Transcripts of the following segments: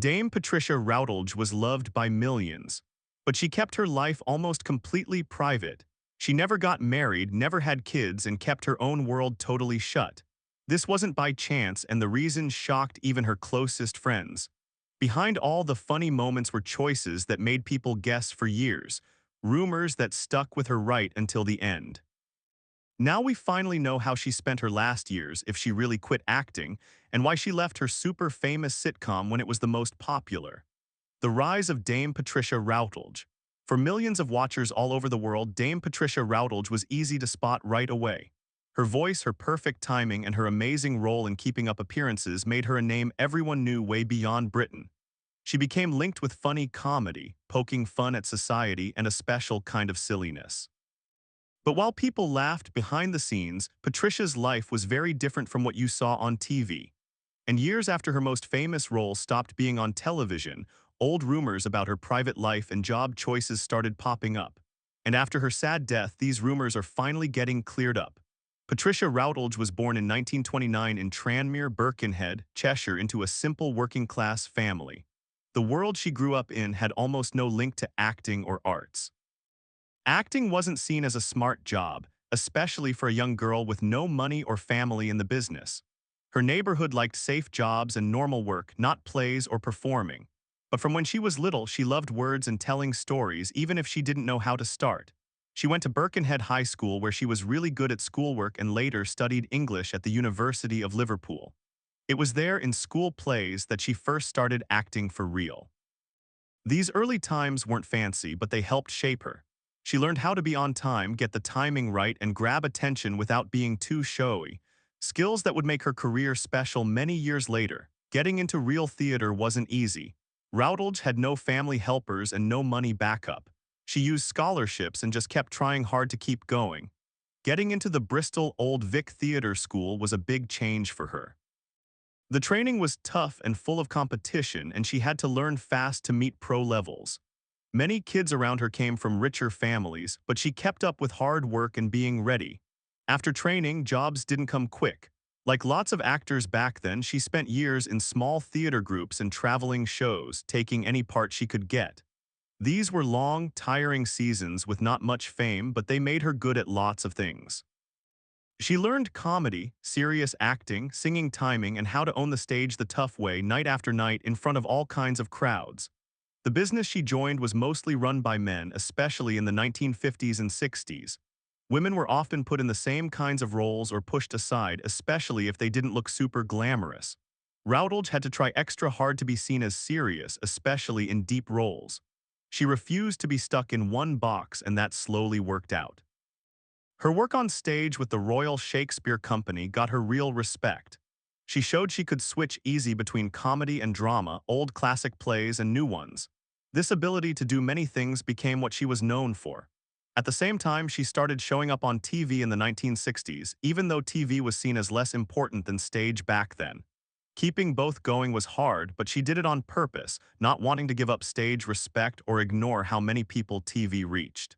Dame Patricia Routledge was loved by millions, but she kept her life almost completely private. She never got married, never had kids, and kept her own world totally shut. This wasn't by chance, and the reason shocked even her closest friends. Behind all the funny moments were choices that made people guess for years, rumors that stuck with her right until the end. Now we finally know how she spent her last years, if she really quit acting, and why she left her super famous sitcom when it was the most popular. The rise of Dame Patricia Routledge. For millions of watchers all over the world, Dame Patricia Routledge was easy to spot right away. Her voice, her perfect timing, and her amazing role in keeping up appearances made her a name everyone knew way beyond Britain. She became linked with funny comedy, poking fun at society and a special kind of silliness. But while people laughed behind the scenes, Patricia's life was very different from what you saw on TV. And years after her most famous role stopped being on television, old rumors about her private life and job choices started popping up. And after her sad death, these rumors are finally getting cleared up. Patricia Routledge was born in 1929 in Tranmere, Birkenhead, Cheshire, into a simple working-class family. The world she grew up in had almost no link to acting or arts. Acting wasn't seen as a smart job, especially for a young girl with no money or family in the business. Her neighborhood liked safe jobs and normal work, not plays or performing. But from when she was little, she loved words and telling stories, even if she didn't know how to start. She went to Birkenhead High School, where she was really good at schoolwork, and later studied English at the University of Liverpool. It was there in school plays that she first started acting for real. These early times weren't fancy, but they helped shape her. She learned how to be on time, get the timing right, and grab attention without being too showy. Skills that would make her career special many years later. Getting into real theater wasn't easy. Routledge had no family helpers and no money backup. She used scholarships and just kept trying hard to keep going. Getting into the Bristol Old Vic Theatre School was a big change for her. The training was tough and full of competition, and she had to learn fast to meet pro levels. Many kids around her came from richer families, but she kept up with hard work and being ready. After training, jobs didn't come quick. Like lots of actors back then, she spent years in small theater groups and traveling shows, taking any part she could get. These were long, tiring seasons with not much fame, but they made her good at lots of things. She learned comedy, serious acting, singing timing, and how to own the stage the tough way, night after night in front of all kinds of crowds. The business she joined was mostly run by men, especially in the 1950s and 60s. Women were often put in the same kinds of roles or pushed aside, especially if they didn't look super glamorous. Routledge had to try extra hard to be seen as serious, especially in deep roles. She refused to be stuck in one box, and that slowly worked out. Her work on stage with the Royal Shakespeare Company got her real respect. She showed she could switch easy between comedy and drama, old classic plays and new ones. This ability to do many things became what she was known for. At the same time, she started showing up on TV in the 1960s, even though TV was seen as less important than stage back then. Keeping both going was hard, but she did it on purpose, not wanting to give up stage respect or ignore how many people TV reached.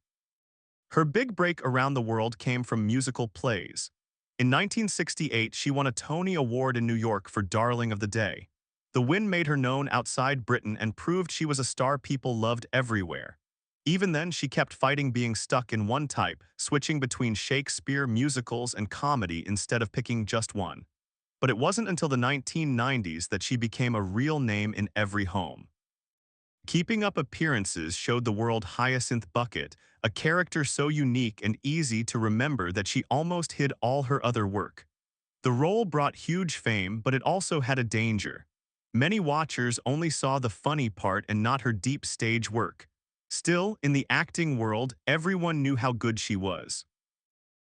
Her big break around the world came from musical plays. In 1968, she won a Tony Award in New York for Darling of the Day. The win made her known outside Britain and proved she was a star people loved everywhere. Even then, she kept fighting being stuck in one type, switching between Shakespeare, musicals, and comedy instead of picking just one. But it wasn't until the 1990s that she became a real name in every home. Keeping Up Appearances showed the world Hyacinth Bucket, a character so unique and easy to remember that she almost hid all her other work. The role brought huge fame, but it also had a danger. Many watchers only saw the funny part and not her deep stage work. Still, in the acting world, everyone knew how good she was.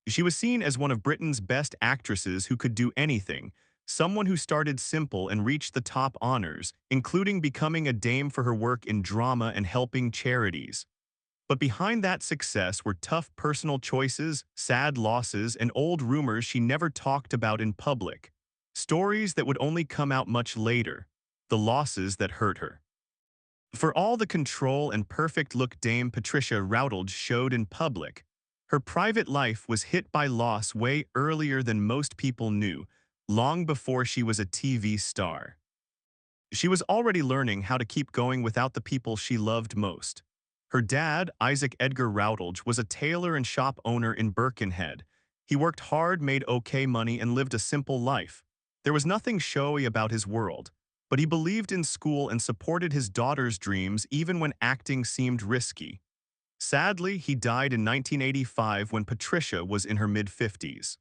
She was seen as one of Britain's best actresses who could do anything, someone who started simple and reached the top honors, including becoming a dame for her work in drama and helping charities. But behind that success were tough personal choices, sad losses, and old rumors she never talked about in public. Stories that would only come out much later. The losses that hurt her. For all the control and perfect look Dame Patricia Routledge showed in public, her private life was hit by loss way earlier than most people knew, long before she was a TV star. She was already learning how to keep going without the people she loved most. Her dad, Isaac Edgar Routledge, was a tailor and shop owner in Birkenhead. He worked hard, made okay money, and lived a simple life. There was nothing showy about his world, but he believed in school and supported his daughter's dreams even when acting seemed risky. Sadly, he died in 1985 when Patricia was in her mid-50s.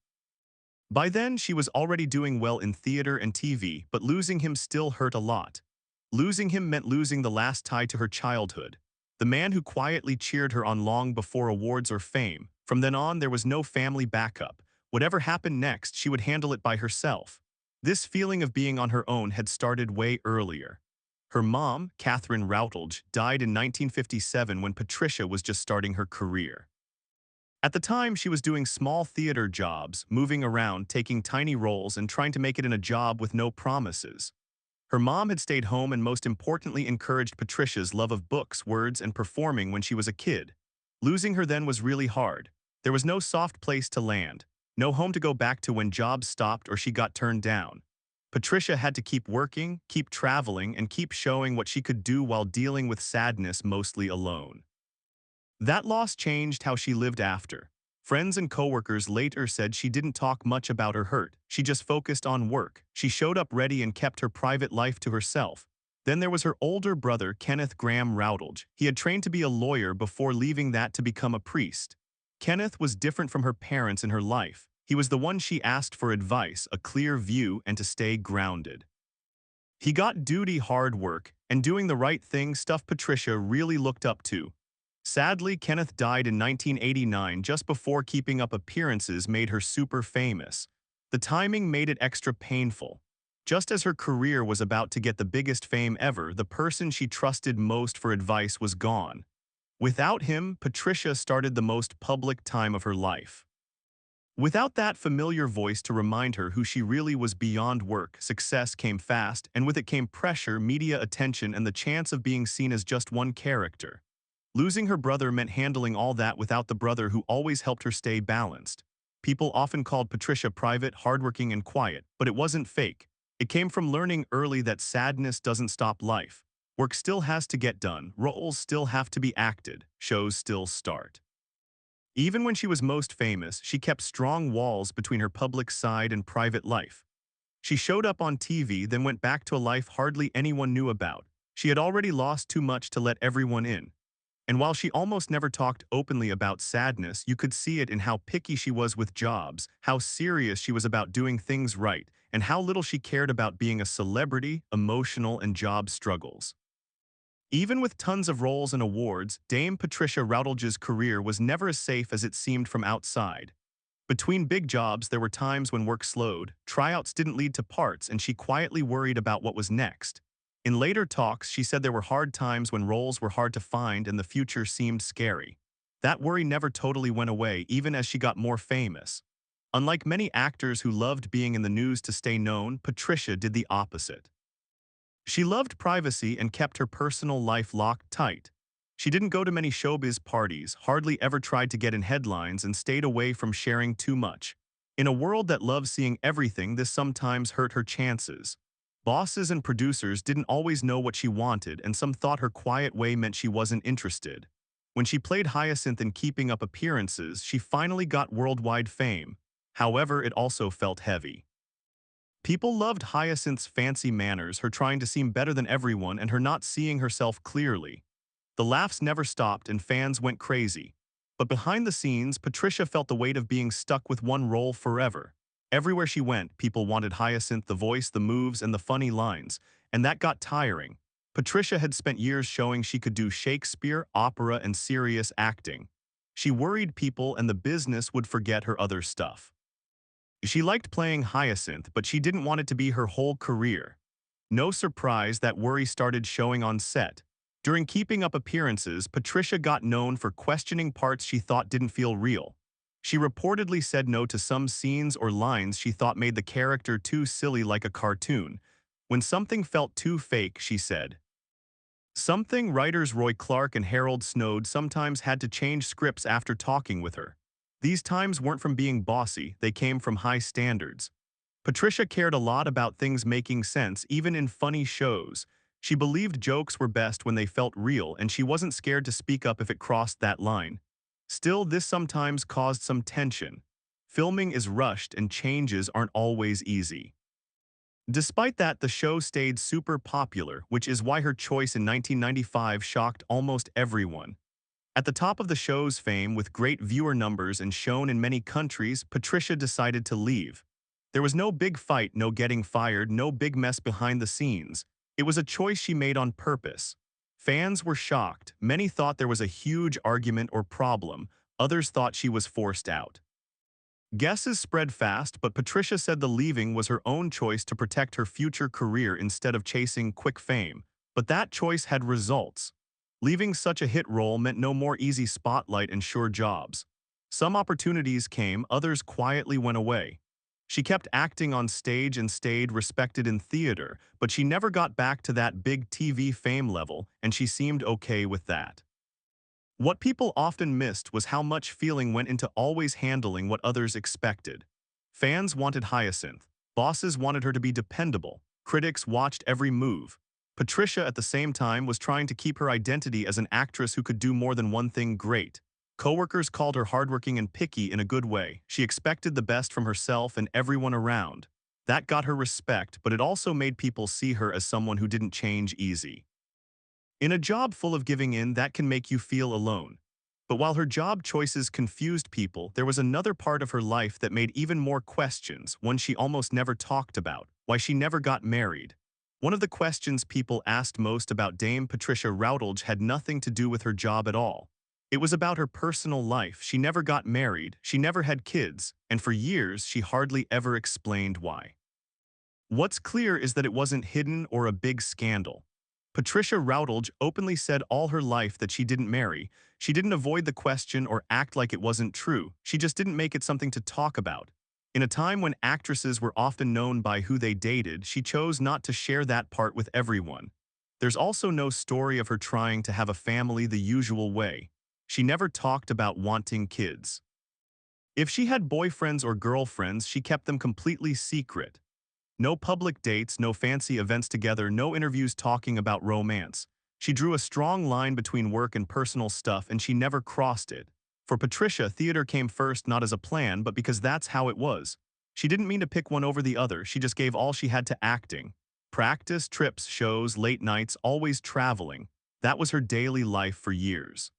By then, she was already doing well in theater and TV, but losing him still hurt a lot. Losing him meant losing the last tie to her childhood, the man who quietly cheered her on long before awards or fame. From then on, there was no family backup. Whatever happened next, she would handle it by herself. This feeling of being on her own had started way earlier. Her mom, Catherine Routledge, died in 1957 when Patricia was just starting her career. At the time, she was doing small theater jobs, moving around, taking tiny roles, and trying to make it in a job with no promises. Her mom had stayed home and most importantly encouraged Patricia's love of books, words, and performing when she was a kid. Losing her then was really hard. There was no soft place to land, no home to go back to when jobs stopped or she got turned down. Patricia had to keep working, keep traveling, and keep showing what she could do while dealing with sadness mostly alone. That loss changed how she lived after. Friends and coworkers later said she didn't talk much about her hurt. She just focused on work. She showed up ready and kept her private life to herself. Then there was her older brother, Kenneth Graham Routledge. He had trained to be a lawyer before leaving that to become a priest. Kenneth was different from her parents in her life. He was the one she asked for advice, a clear view, and to stay grounded. He got duty, hard work, and doing the right thing, stuff Patricia really looked up to. Sadly, Kenneth died in 1989 just before keeping up appearances made her super famous. The timing made it extra painful. Just as her career was about to get the biggest fame ever, the person she trusted most for advice was gone. Without him, Patricia started the most public time of her life. Without that familiar voice to remind her who she really was beyond work, success came fast, and with it came pressure, media attention, and the chance of being seen as just one character. Losing her brother meant handling all that without the brother who always helped her stay balanced. People often called Patricia private, hardworking, and quiet, but it wasn't fake. It came from learning early that sadness doesn't stop life. Work still has to get done, roles still have to be acted, shows still start. Even when she was most famous, she kept strong walls between her public side and private life. She showed up on TV, then went back to a life hardly anyone knew about. She had already lost too much to let everyone in. And while she almost never talked openly about sadness, you could see it in how picky she was with jobs, how serious she was about doing things right, and how little she cared about being a celebrity, emotional, and job struggles. Even with tons of roles and awards, Dame Patricia Routledge's career was never as safe as it seemed from outside. Between big jobs, there were times when work slowed, tryouts didn't lead to parts, and she quietly worried about what was next. In later talks, she said there were hard times when roles were hard to find and the future seemed scary. That worry never totally went away, even as she got more famous. Unlike many actors who loved being in the news to stay known, Patricia did the opposite. She loved privacy and kept her personal life locked tight. She didn't go to many showbiz parties, hardly ever tried to get in headlines, and stayed away from sharing too much. In a world that loves seeing everything, this sometimes hurt her chances. Bosses and producers didn't always know what she wanted, and some thought her quiet way meant she wasn't interested. When she played Hyacinth in Keeping Up Appearances, she finally got worldwide fame. However, it also felt heavy. People loved Hyacinth's fancy manners, her trying to seem better than everyone, and her not seeing herself clearly. The laughs never stopped and fans went crazy. But behind the scenes, Patricia felt the weight of being stuck with one role forever. Everywhere she went, people wanted Hyacinth, the voice, the moves, and the funny lines, and that got tiring. Patricia had spent years showing she could do Shakespeare, opera, and serious acting. She worried people and the business would forget her other stuff. She liked playing Hyacinth, but she didn't want it to be her whole career. No surprise that worry started showing on set. During Keeping Up Appearances, Patricia got known for questioning parts she thought didn't feel real. She reportedly said no to some scenes or lines she thought made the character too silly, like a cartoon. When something felt too fake, she said something. Writers Roy Clark and Harold Snowd sometimes had to change scripts after talking with her. These times weren't from being bossy, they came from high standards. Patricia cared a lot about things making sense, even in funny shows. She believed jokes were best when they felt real, and she wasn't scared to speak up if it crossed that line. Still, this sometimes caused some tension. Filming is rushed and changes aren't always easy. Despite that, the show stayed super popular, which is why her choice in 1995 shocked almost everyone. At the top of the show's fame with great viewer numbers and shown in many countries, Patricia decided to leave. There was no big fight, no getting fired, no big mess behind the scenes. It was a choice she made on purpose. Fans were shocked. Many thought there was a huge argument or problem. Others thought she was forced out. Guesses spread fast, but Patricia said the leaving was her own choice to protect her future career instead of chasing quick fame. But that choice had results. Leaving such a hit role meant no more easy spotlight and sure jobs. Some opportunities came, others quietly went away. She kept acting on stage and stayed respected in theater, but she never got back to that big TV fame level, and she seemed okay with that. What people often missed was how much feeling went into always handling what others expected. Fans wanted Hyacinth. Bosses wanted her to be dependable. Critics watched every move. Patricia, at the same time, was trying to keep her identity as an actress who could do more than one thing great. Coworkers called her hardworking and picky in a good way. She expected the best from herself and everyone around. That got her respect, but it also made people see her as someone who didn't change easy. In a job full of giving in, that can make you feel alone. But while her job choices confused people, there was another part of her life that made even more questions, one she almost never talked about: why she never got married. One of the questions people asked most about Dame Patricia Routledge had nothing to do with her job at all. It was about her personal life. She never got married, she never had kids, and for years she hardly ever explained why. What's clear is that it wasn't hidden or a big scandal. Patricia Routledge openly said all her life that she didn't marry. She didn't avoid the question or act like it wasn't true. She just didn't make it something to talk about. In a time when actresses were often known by who they dated, she chose not to share that part with everyone. There's also no story of her trying to have a family the usual way. She never talked about wanting kids. If she had boyfriends or girlfriends, she kept them completely secret. No public dates, no fancy events together, no interviews talking about romance. She drew a strong line between work and personal stuff, and she never crossed it. For Patricia, theater came first not as a plan, but because that's how it was. She didn't mean to pick one over the other, she just gave all she had to acting. Practice, trips, shows, late nights, always traveling. That was her daily life for years.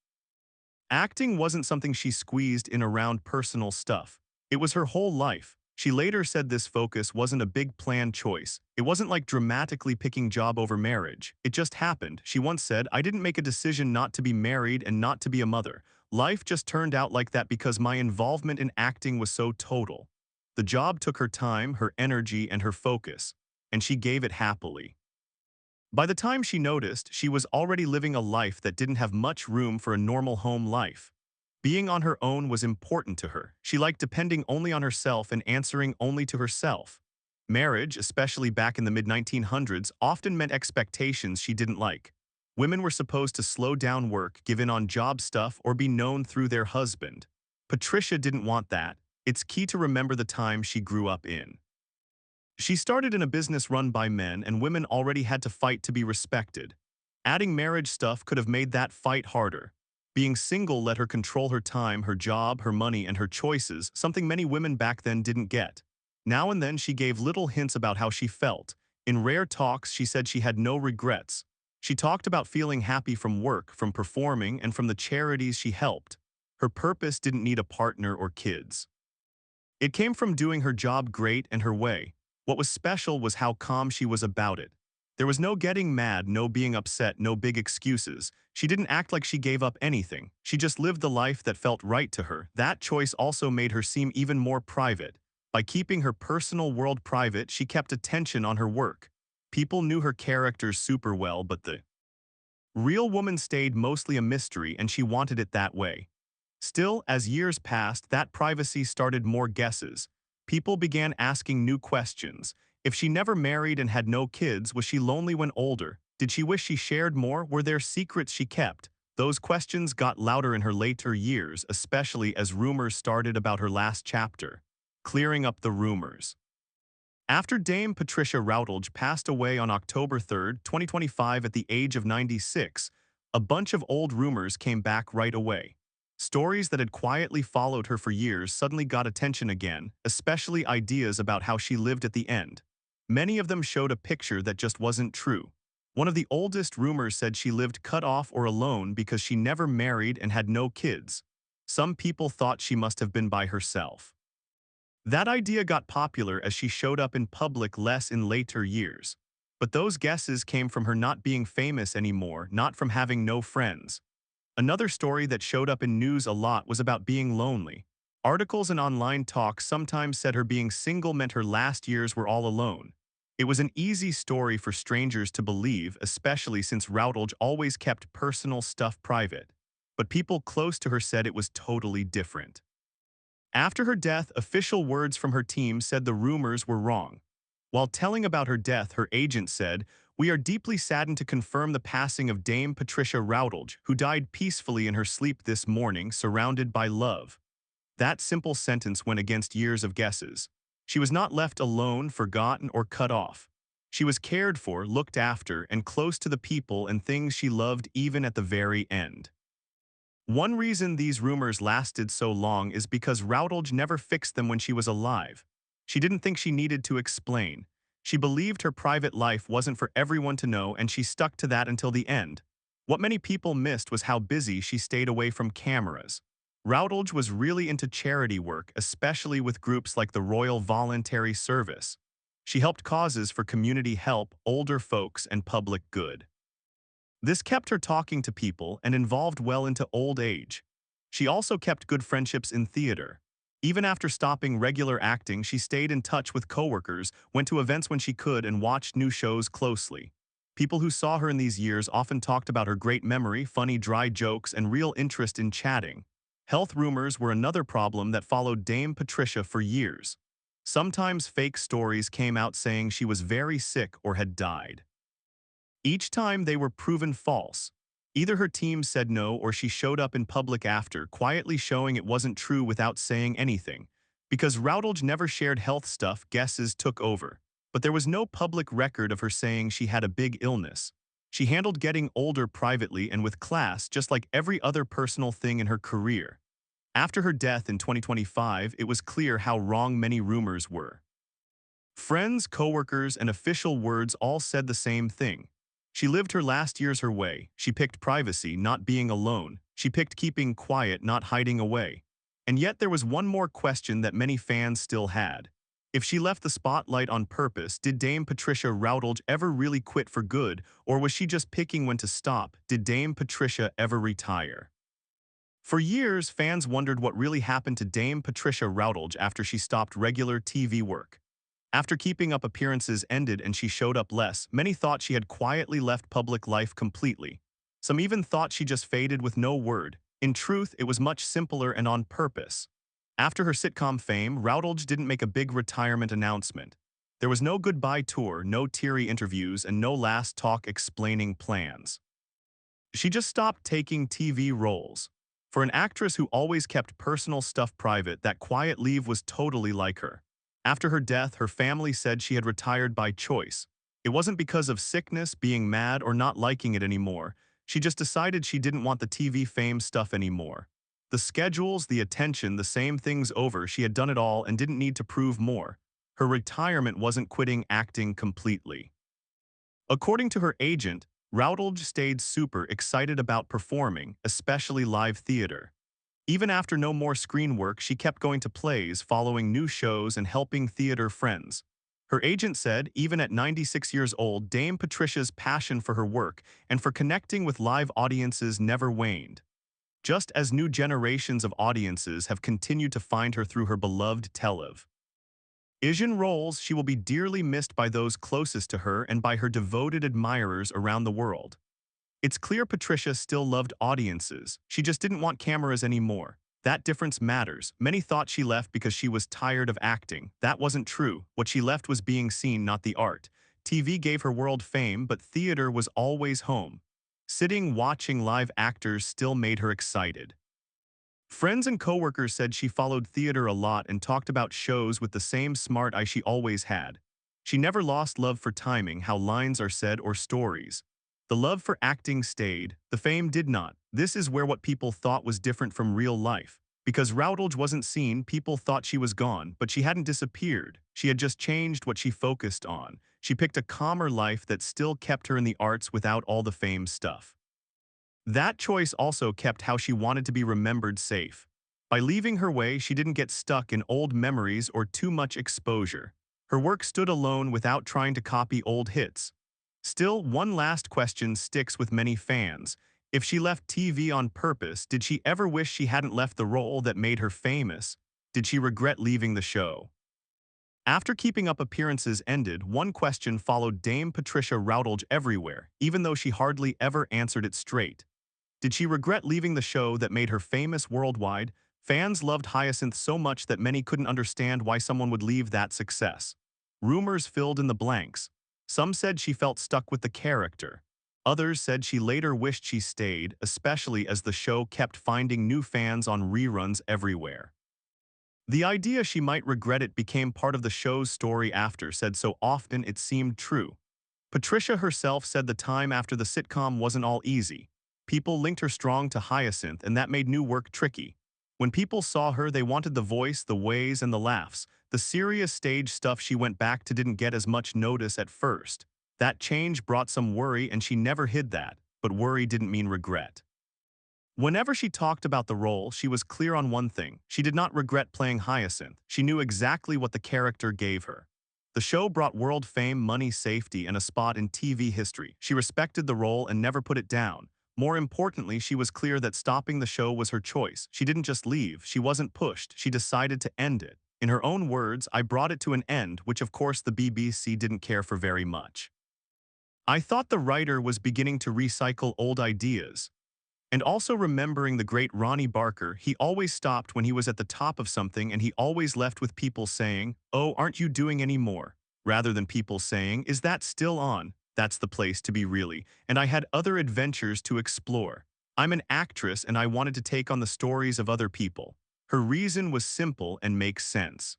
Acting wasn't something she squeezed in around personal stuff. It was her whole life. She later said this focus wasn't a big planned choice. It wasn't like dramatically picking job over marriage. It just happened. She once said, "I didn't make a decision not to be married and not to be a mother. Life just turned out like that because my involvement in acting was so total." The job took her time, her energy, and her focus, and she gave it happily. By the time she noticed, she was already living a life that didn't have much room for a normal home life. Being on her own was important to her. She liked depending only on herself and answering only to herself. Marriage, especially back in the mid-1900s, often meant expectations she didn't like. Women were supposed to slow down work, give in on job stuff, or be known through their husband. Patricia didn't want that. It's key to remember the time she grew up in. She started in a business run by men, and women already had to fight to be respected. Adding marriage stuff could have made that fight harder. Being single let her control her time, her job, her money, and her choices, something many women back then didn't get. Now and then she gave little hints about how she felt. In rare talks, she said she had no regrets. She talked about feeling happy from work, from performing, and from the charities she helped. Her purpose didn't need a partner or kids. It came from doing her job great and her way. What was special was how calm she was about it. There was no getting mad, no being upset, no big excuses. She didn't act like she gave up anything. She just lived the life that felt right to her. That choice also made her seem even more private. By keeping her personal world private, she kept attention on her work. People knew her characters super well, but the real woman stayed mostly a mystery, and she wanted it that way. Still, as years passed, that privacy started more guesses. People began asking new questions. If she never married and had no kids, was she lonely when older? Did she wish she shared more? Were there secrets she kept? Those questions got louder in her later years, especially as rumors started about her last chapter. Clearing up the rumors. After Dame Patricia Routledge passed away on October 3, 2025 at the age of 96, a bunch of old rumors came back right away. Stories that had quietly followed her for years suddenly got attention again, especially ideas about how she lived at the end. Many of them showed a picture that just wasn't true. One of the oldest rumors said she lived cut off or alone because she never married and had no kids. Some people thought she must have been by herself. That idea got popular as she showed up in public less in later years. But those guesses came from her not being famous anymore, not from having no friends. Another story that showed up in news a lot was about being lonely. Articles and online talk sometimes said her being single meant her last years were all alone. It was an easy story for strangers to believe, especially since Routledge always kept personal stuff private. But people close to her said it was totally different. After her death, official words from her team said the rumors were wrong. While telling about her death, her agent said, "We are deeply saddened to confirm the passing of Dame Patricia Routledge, who died peacefully in her sleep this morning, surrounded by love." That simple sentence went against years of guesses. She was not left alone, forgotten, or cut off. She was cared for, looked after, and close to the people and things she loved even at the very end. One reason these rumors lasted so long is because Routledge never fixed them when she was alive. She didn't think she needed to explain. She believed her private life wasn't for everyone to know, and she stuck to that until the end. What many people missed was how busy she stayed away from cameras. Routledge was really into charity work, especially with groups like the Royal Voluntary Service. She helped causes for community help, older folks, and public good. This kept her talking to people and involved well into old age. She also kept good friendships in theater. Even after stopping regular acting, she stayed in touch with coworkers, went to events when she could, and watched new shows closely. People who saw her in these years often talked about her great memory, funny dry jokes, and real interest in chatting. Health rumors were another problem that followed Dame Patricia for years. Sometimes fake stories came out saying she was very sick or had died. Each time they were proven false. Either her team said no or she showed up in public after, quietly showing it wasn't true without saying anything. Because Routledge never shared health stuff, guesses took over. But there was no public record of her saying she had a big illness. She handled getting older privately and with class, just like every other personal thing in her career. After her death in 2025, it was clear how wrong many rumors were. Friends, coworkers, and official words all said the same thing. She lived her last years her way. She picked privacy, not being alone. She picked keeping quiet, not hiding away. And yet there was one more question that many fans still had. If she left the spotlight on purpose, did Dame Patricia Routledge ever really quit for good, or was she just picking when to stop? Did Dame Patricia ever retire? For years, fans wondered what really happened to Dame Patricia Routledge after she stopped regular TV work. After keeping up appearances ended and she showed up less, many thought she had quietly left public life completely. Some even thought she just faded with no word. In truth, it was much simpler and on purpose. After her sitcom fame, Routledge didn't make a big retirement announcement. There was no goodbye tour, no teary interviews, and no last talk explaining plans. She just stopped taking TV roles. For an actress who always kept personal stuff private, that quiet leave was totally like her. After her death, her family said she had retired by choice. It wasn't because of sickness, being mad, or not liking it anymore. She just decided she didn't want the TV fame stuff anymore. The schedules, the attention, the same things over, she had done it all and didn't need to prove more. Her retirement wasn't quitting acting completely. According to her agent, Routledge stayed super excited about performing, especially live theater. Even after no more screen work, she kept going to plays, following new shows, and helping theater friends. Her agent said, even at 96 years old, Dame Patricia's passion for her work and for connecting with live audiences never waned. Just as new generations of audiences have continued to find her through her beloved telev. Asian roles, she will be dearly missed by those closest to her and by her devoted admirers around the world. It's clear Patricia still loved audiences. She just didn't want cameras anymore. That difference matters. Many thought she left because she was tired of acting. That wasn't true. What she left was being seen, not the art. TV gave her world fame, but theater was always home. Sitting watching live actors still made her excited. Friends and coworkers said she followed theater a lot and talked about shows with the same smart eye she always had. She never lost love for timing, how lines are said, or stories. The love for acting stayed, the fame did not. This is where what people thought was different from real life. Because Routledge wasn't seen, people thought she was gone, but she hadn't disappeared. She had just changed what she focused on. She picked a calmer life that still kept her in the arts without all the fame stuff. That choice also kept how she wanted to be remembered safe. By leaving her way, she didn't get stuck in old memories or too much exposure. Her work stood alone without trying to copy old hits. Still, one last question sticks with many fans. If she left TV on purpose, did she ever wish she hadn't left the role that made her famous? Did she regret leaving the show? After Keeping Up appearances ended, one question followed Dame Patricia Routledge everywhere, even though she hardly ever answered it straight. Did she regret leaving the show that made her famous worldwide? Fans loved Hyacinth so much that many couldn't understand why someone would leave that success. Rumors filled in the blanks. Some said she felt stuck with the character. Others said she later wished she stayed, especially as the show kept finding new fans on reruns everywhere. The idea she might regret it became part of the show's story after, said so often it seemed true. Patricia herself said the time after the sitcom wasn't all easy. People linked her strong to Hyacinth, and that made new work tricky. When people saw her, they wanted the voice, the ways, and the laughs. The serious stage stuff she went back to didn't get as much notice at first. That change brought some worry, and she never hid that, but worry didn't mean regret. Whenever she talked about the role, she was clear on one thing. She did not regret playing Hyacinth. She knew exactly what the character gave her. The show brought world fame, money, safety, and a spot in TV history. She respected the role and never put it down. More importantly, she was clear that stopping the show was her choice. She didn't just leave, she wasn't pushed, she decided to end it. In her own words, "I brought it to an end," which of course the BBC didn't care for very much. "I thought the writer was beginning to recycle old ideas. And also remembering the great Ronnie Barker, he always stopped when he was at the top of something, and he always left with people saying, 'Oh, aren't you doing any more?' Rather than people saying, 'Is that still on?' That's the place to be, really. And I had other adventures to explore. I'm an actress and I wanted to take on the stories of other people." Her reason was simple and makes sense.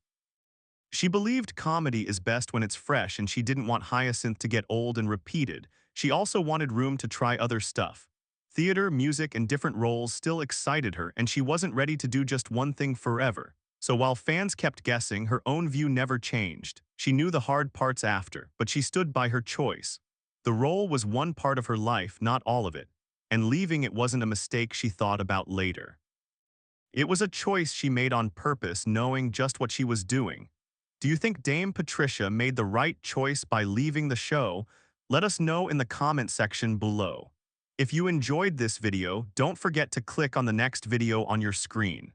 She believed comedy is best when it's fresh, and she didn't want Hyacinth to get old and repeated. She also wanted room to try other stuff. Theater, music, and different roles still excited her, and she wasn't ready to do just one thing forever. So while fans kept guessing, her own view never changed. She knew the hard parts after, but she stood by her choice. The role was one part of her life, not all of it, and leaving it wasn't a mistake she thought about later. It was a choice she made on purpose, knowing just what she was doing. Do you think Dame Patricia made the right choice by leaving the show? Let us know in the comment section below. If you enjoyed this video, don't forget to click on the next video on your screen.